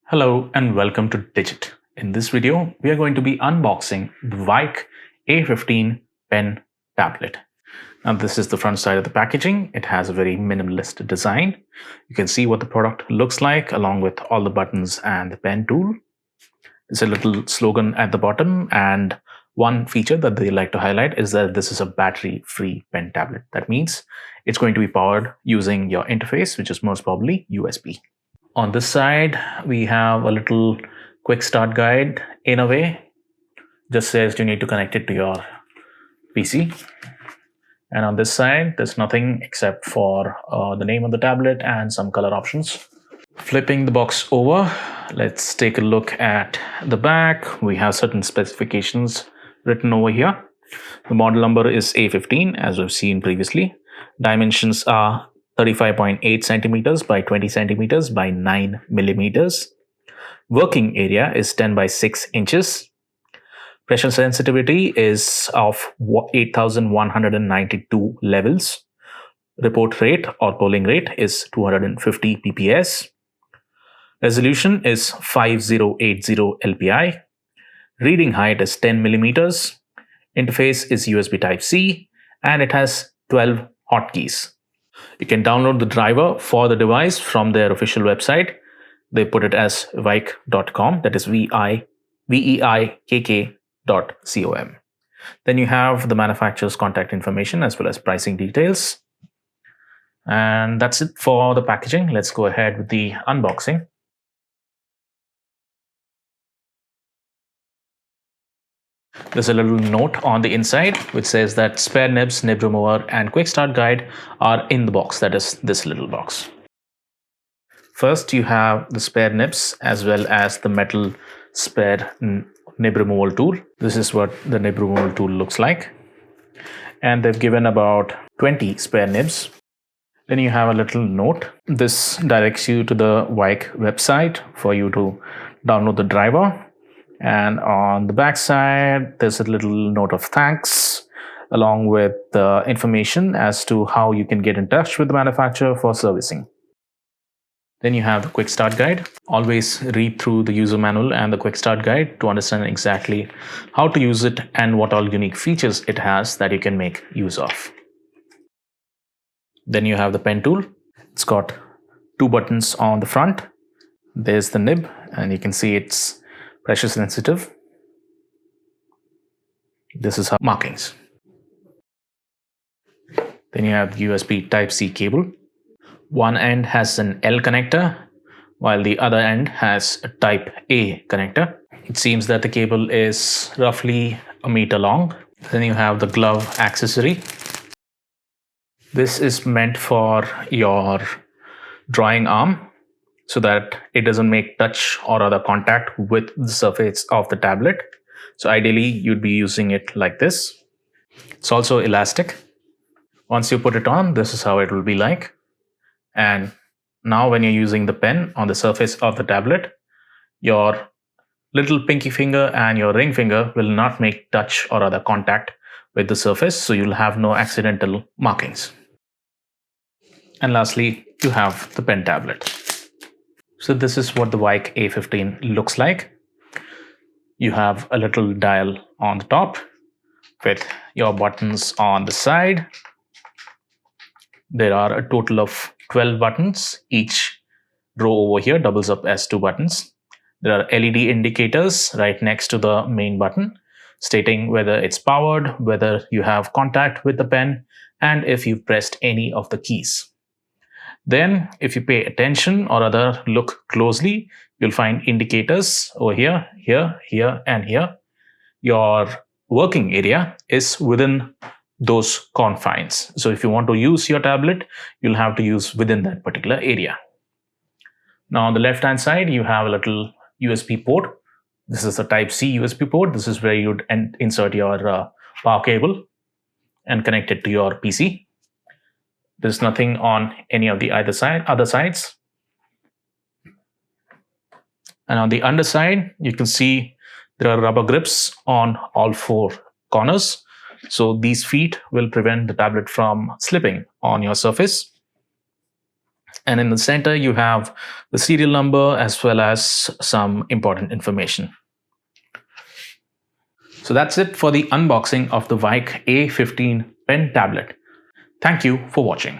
Hello and welcome to Digit. In this video, we are going to be unboxing the Wyke A15 pen tablet. Now this is the front side of the packaging. It has a very minimalist design. You can see what the product looks like along with all the buttons and the pen tool. There's a little slogan at the bottom, and one feature that they like to highlight is that this is a battery-free pen tablet. That means it's going to be powered using your interface, which is most probably USB. On this side, we have a little quick start guide in a way. Just says you need to connect it to your PC. And on this side, there's nothing except for the name of the tablet and some color options. Flipping the box over, let's take a look at the back. We have certain specifications written over here. The model number is A15, as we've seen previously. Dimensions are 35.8 centimeters by 20 centimeters by 9 millimeters. Working area is 10 by 6 inches. Pressure sensitivity is of 8,192 levels. Report rate or polling rate is 250 pps. Resolution is 5080 LPI. Reading height is 10 millimeters. Interface is USB Type-C, and it has 12 hotkeys. You can download the driver for the device from their official website. They put it as Wyke.com, that is Veikk.com. Then you have the manufacturer's contact information as well as pricing details. And that's it for the packaging. Let's go ahead with the unboxing. There's a little note on the inside which says that spare nibs, nib remover, and quick start guide are in the box. That is this little box. First, you have the spare nibs as well as the metal spare nib removal tool. This is what the nib removal tool looks like. And they've given about 20 spare nibs. Then you have a little note. This directs you to the Wyke website for you to download the driver. And on the back side, there's a little note of thanks along with the information as to how you can get in touch with the manufacturer for servicing. Then you have the quick start guide. Always read through the user manual and the quick start guide to understand exactly how to use it and what all unique features it has that you can make use of. Then you have the pen tool. It's got two buttons on the front. There's the nib, and you can see it's pressure sensitive. This is her markings. Then you have USB Type-C cable. One end has an L connector, while the other end has a Type A connector. It seems that the cable is roughly a meter long. Then you have the glove accessory. This is meant for your drawing arm, so that it doesn't make touch or other contact with the surface of the tablet. So ideally, you'd be using it like this. It's also elastic. Once you put it on, this is how it will be like. And now when you're using the pen on the surface of the tablet, your little pinky finger and your ring finger will not make touch or other contact with the surface, so you'll have no accidental markings. And lastly, you have the pen tablet. So this is what the Wyke A15 looks like. You have a little dial on the top with your buttons on the side. There are a total of 12 buttons. Each row over here doubles up as 2 buttons. There are LED indicators right next to the main button, stating whether it's powered, whether you have contact with the pen, and if you've pressed any of the keys. Then, if you pay attention or rather look closely, you'll find indicators over here, here, here, and here. Your working area is within those confines. So if you want to use your tablet, you'll have to use within that particular area. Now on the left-hand side, you have a little USB port. This is a Type-C USB port. This is where you'd insert your power cable and connect it to your PC. There's nothing on any of the other sides. And on the underside, you can see there are rubber grips on all 4 corners. So these feet will prevent the tablet from slipping on your surface. And in the center, you have the serial number as well as some important information. So that's it for the unboxing of the Vyke A15 pen tablet. Thank you for watching.